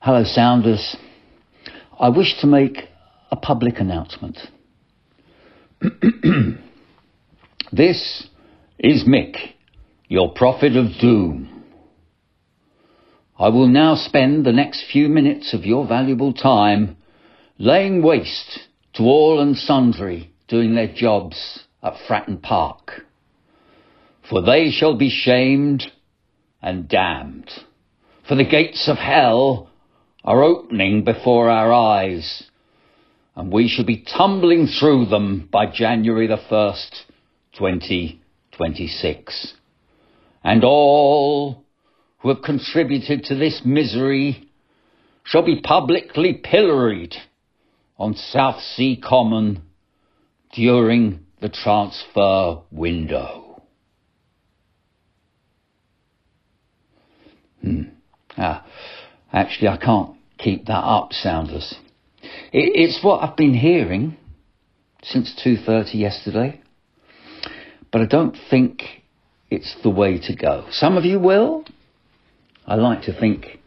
Hello, Sounders. I wish to make a public announcement. This is Mick, your prophet of doom. I will now spend the next few minutes of your valuable time laying waste to all and sundry doing their jobs at Fratton Park. For they shall be shamed and damned. For the gates of hell are opening before our eyes, and we shall be tumbling through them by January the 1st, 2026. And all who have contributed to this misery shall be publicly pilloried on South Sea Common during the transfer window. Actually, I can't keep that up, Sounders. It's what I've been hearing since 2:30 yesterday, but I don't think it's the way to go. Some of you will. I like to think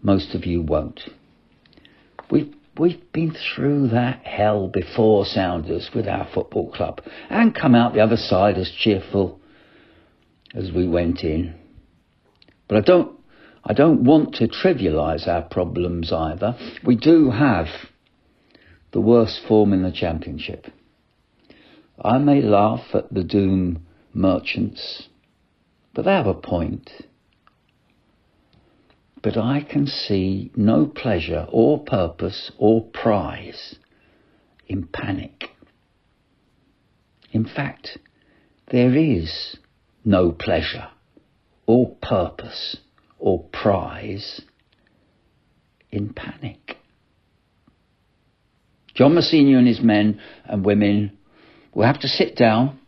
most of you won't. We've been through that hell before, Sounders, with our football club, and come out the other side as cheerful as we went in. But I don't want to trivialise our problems either. We do have the worst form in the Championship. I may laugh at the doom merchants, but they have a point. But I can see no pleasure or purpose or prize in panic. In fact, there is no pleasure or purpose or prize in panic. John Massinio and his men and women will have to sit down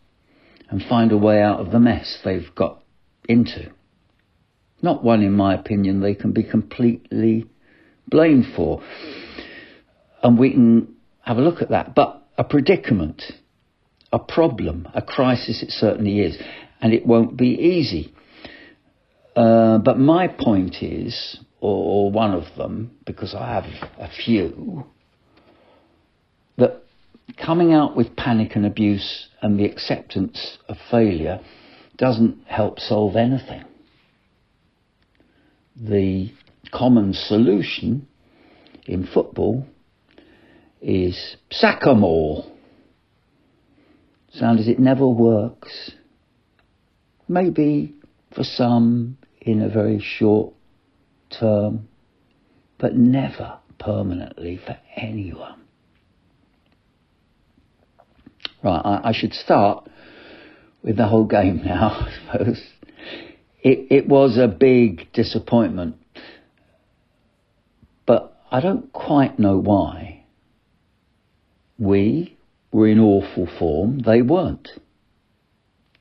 and find a way out of the mess they've got into. Not one, in my opinion, they can be completely blamed for. And we can have a look at that. But a predicament, a problem, a crisis it certainly is. And it won't be easy. But my point is, or one of them, because I have a few, that coming out with panic and abuse and the acceptance of failure doesn't help solve anything. The common solution in football is sack 'em all. Sounders, it never works. Maybe for some in a very short term, but never permanently for anyone. Right, I should start with the whole game now, I suppose. It was a big disappointment, but I don't quite know why. We were in awful form, they weren't.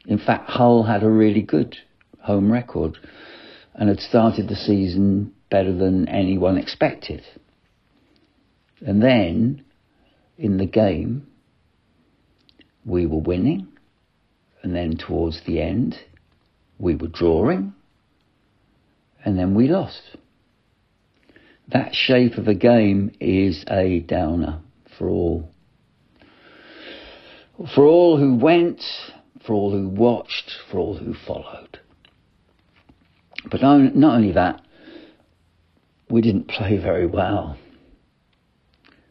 In fact, Hull had a really good home record and had started the season better than anyone expected. And then, in the game, we were winning, and then towards the end, we were drawing, and then we lost. That shape of a game is a downer for all. For all who went, for all who watched, for all who followed. But not only that, we didn't play very well.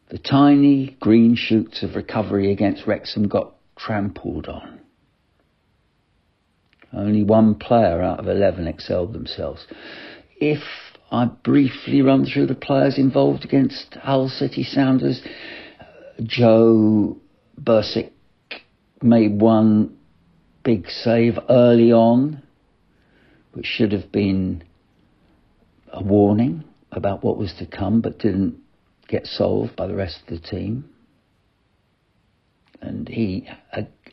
The tiny green shoots of recovery against Wrexham got trampled on. Only one player out of 11 excelled themselves. If I briefly run through the players involved against Hull City, Sounders, Joe Bursick made one big save early on, which should have been a warning about what was to come, but didn't get solved by the rest of the team. And he,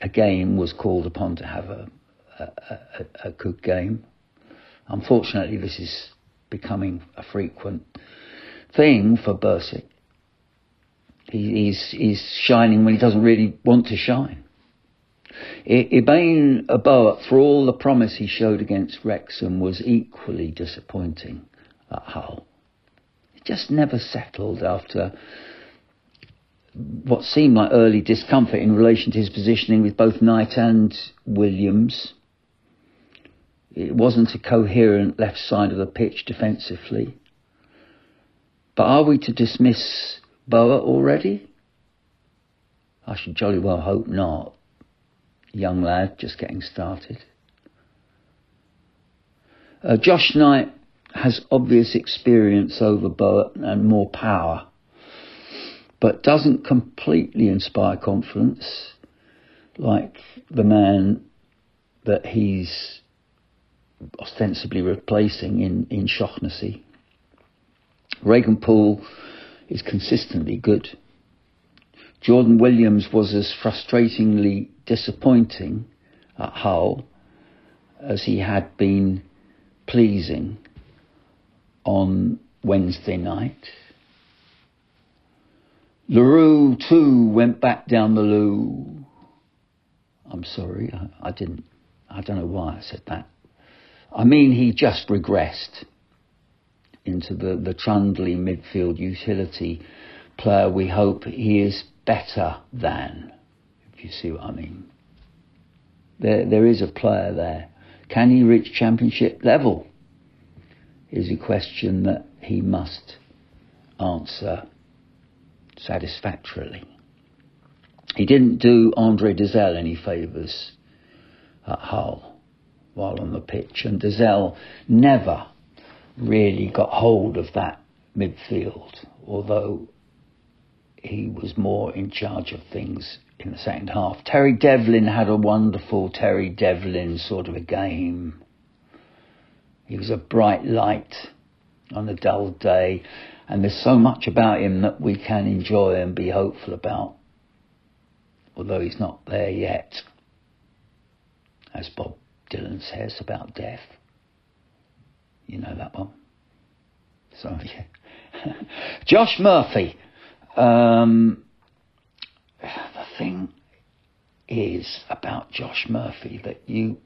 again, was called upon to have a good game. Unfortunately, this is becoming a frequent thing for Bursick. He's shining when he doesn't really want to shine. Ibane Aboa, for all the promise he showed against Wrexham, was equally disappointing at Hull. It just never settled after what seemed like early discomfort in relation to his positioning with both Knight and Williams. It wasn't a coherent left side of the pitch defensively. But are we to dismiss Boa already? I should jolly well hope not. Young lad, just getting started. Josh Knight has obvious experience over Boa and more power, but doesn't completely inspire confidence like the man that he's ostensibly replacing in Shaughnessy. Regan Poole is consistently good. Jordan Williams was as frustratingly disappointing at Hull as he had been pleasing on Wednesday night. LaRue too went back down the loo. I'm sorry, I don't know why I said that. I mean, he just regressed into the trundly midfield utility player we hope he is better than, if you see what I mean. There is a player there. Can he reach championship level? Is a question that he must answer satisfactorily. He didn't do Andre Dizelle any favours at Hull while on the pitch, and Dizelle never really got hold of that midfield, although he was more in charge of things in the second half. Terry Devlin had a wonderful Terry Devlin sort of a game. He was a bright light on a dull day, and there's so much about him that we can enjoy and be hopeful about, although he's not there yet, as Bob Dylan says about death. You know that one. So, yeah. Josh Murphy. The thing is about Josh Murphy that he's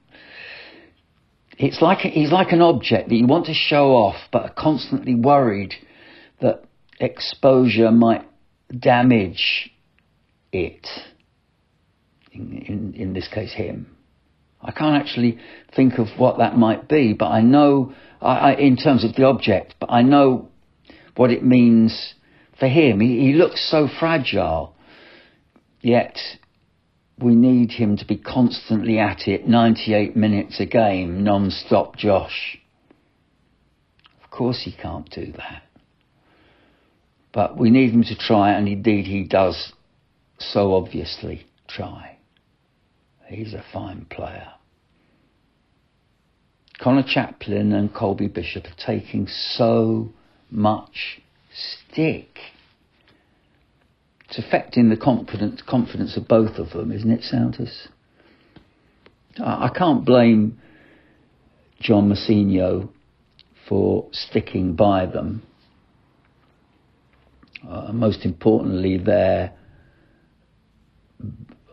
like an object that you want to show off, but are constantly worried that exposure might damage it. In this case, him. I can't actually think of what that might be, but I know, in terms of the object, but I know what it means for him. He looks so fragile, yet we need him to be constantly at it, 98 minutes a game, non-stop Josh. Of course he can't do that. But we need him to try, and indeed he does so obviously try. He's a fine player. Connor Chaplin and Colby Bishop are taking so much stick. It's affecting the confidence of both of them, isn't it, Sounders? I can't blame John Mousinho for sticking by them. Most importantly, they're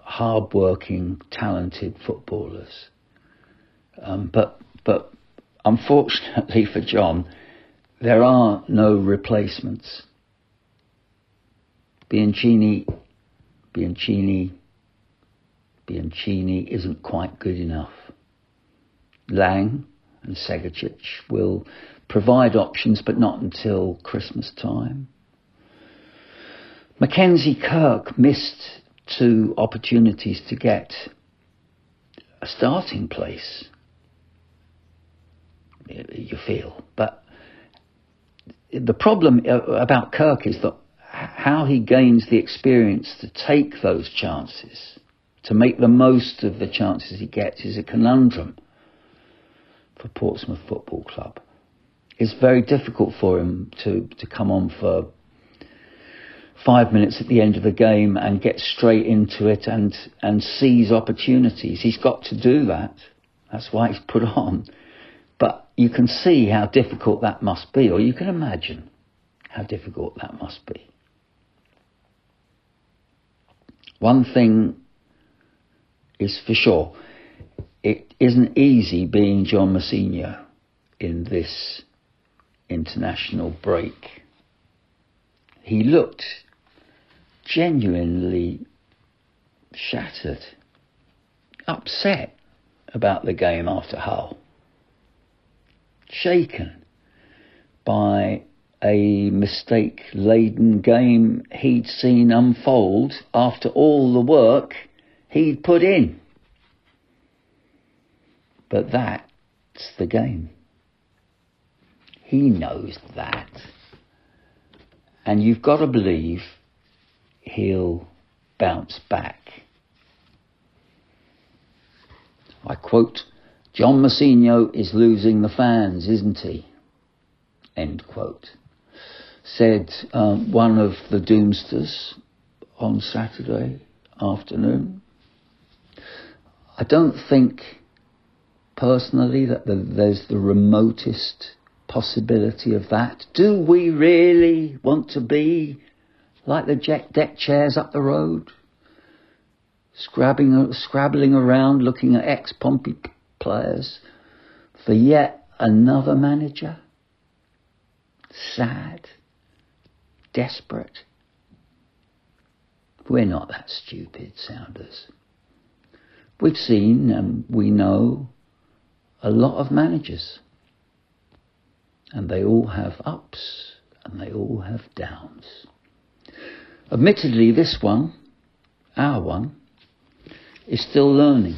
hard-working, talented footballers. But unfortunately for John, there are no replacements. Bianchini isn't quite good enough. Lang and Segacic will provide options, but not until Christmas time. Mackenzie Kirk missed 2 opportunities to get a starting place, you feel. But the problem about Kirk is that how he gains the experience to take those chances, to make the most of the chances he gets, is a conundrum for Portsmouth Football Club. It's very difficult for him to come on for 5 minutes at the end of the game and get straight into it and seize opportunities. He's got to do that. That's why he's put on. But you can see how difficult that must be, or you can imagine how difficult that must be. One thing is for sure, it isn't easy being John Mousinho in this international break. he looked genuinely shattered, upset about the game after Hull, shaken by a mistake-laden game he'd seen unfold after all the work he'd put in. But that's the game. He knows that. And you've got to believe he'll bounce back. I quote, "John Mousinho is losing the fans, isn't he?" End quote. Said one of the Doomsters on Saturday afternoon. I don't think personally that there's the remotest possibility of that. Do we really want to be like the deck chairs up the road, scrabbling around looking at ex-Pompey players for yet another manager? Sad, desperate. We're not that stupid, Sounders. We've seen and we know a lot of managers, and they all have ups and they all have downs. Admittedly, this one, our one, is still learning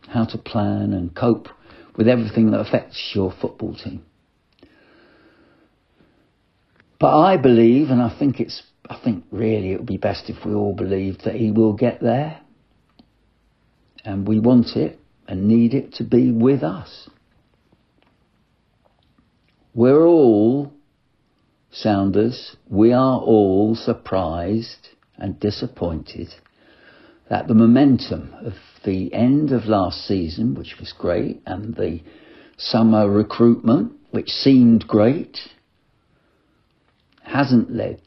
how to plan and cope with everything that affects your football team. But I believe, and I think really it would be best if we all believed that he will get there. And we want it and need it to be with us. We're all, Sounders, we are all surprised and disappointed that the momentum of the end of last season, which was great, and the summer recruitment, which seemed great, hasn't led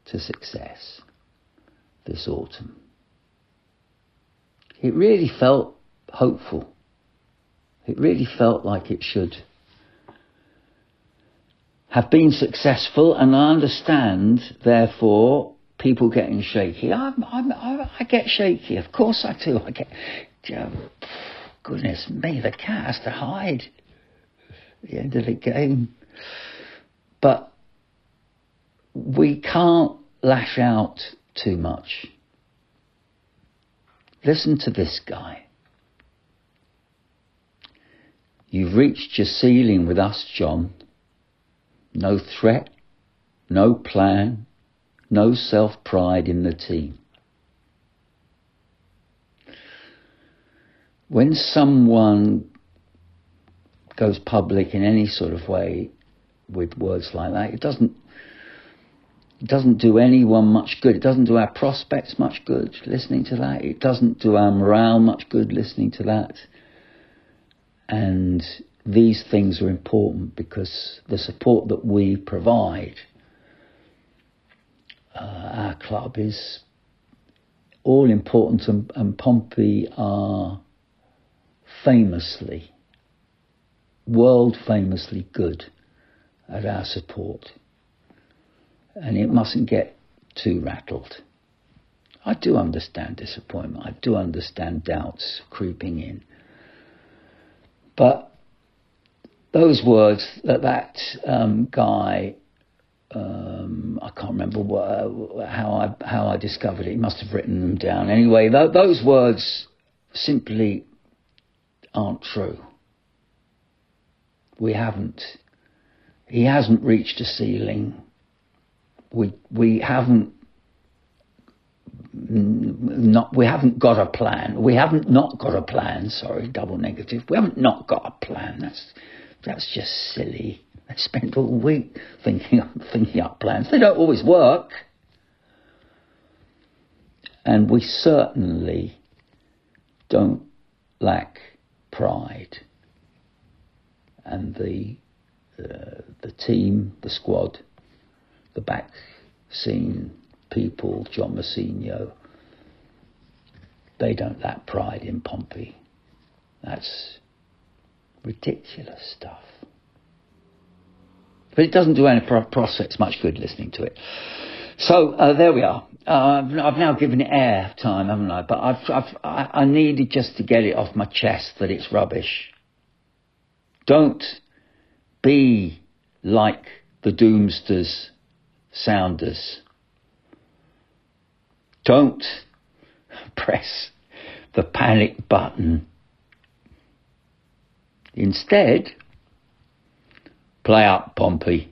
to success this autumn. It really felt hopeful. It really felt like it should have been successful, and I understand, therefore, people getting shaky. I get shaky, of course I do. Goodness me, the cat has to hide at the end of the game. But we can't lash out too much. Listen to this guy. You've reached your ceiling with us, John. No threat, no plan, no self-pride in the team. When someone goes public in any sort of way with words like that, it doesn't do anyone much good. It doesn't do our prospects much good listening to that. It doesn't do our morale much good listening to that. And these things are important because the support that we provide our club is all important, and Pompey are world famously good at our support. And it mustn't get too rattled. I do understand disappointment. I do understand doubts creeping in. But those words that guy, I can't remember how I discovered it. He must have written them down. Anyway, those words simply aren't true. He hasn't reached a ceiling. We haven't got a plan. We haven't not got a plan. Sorry, double negative. We haven't not got a plan. That's just silly. I spent all week thinking up plans. They don't always work. And we certainly don't lack pride. And the team, the squad, the back scene people, John Mousinho, they don't lack pride in Pompey. That's ridiculous stuff. But it doesn't do any prospects much good listening to it. So there we are. I've now given it air time, haven't I? But I needed just to get it off my chest that it's rubbish. Don't be like the doomsters, sounders. Don't press the panic button. Instead, play up, Pompey.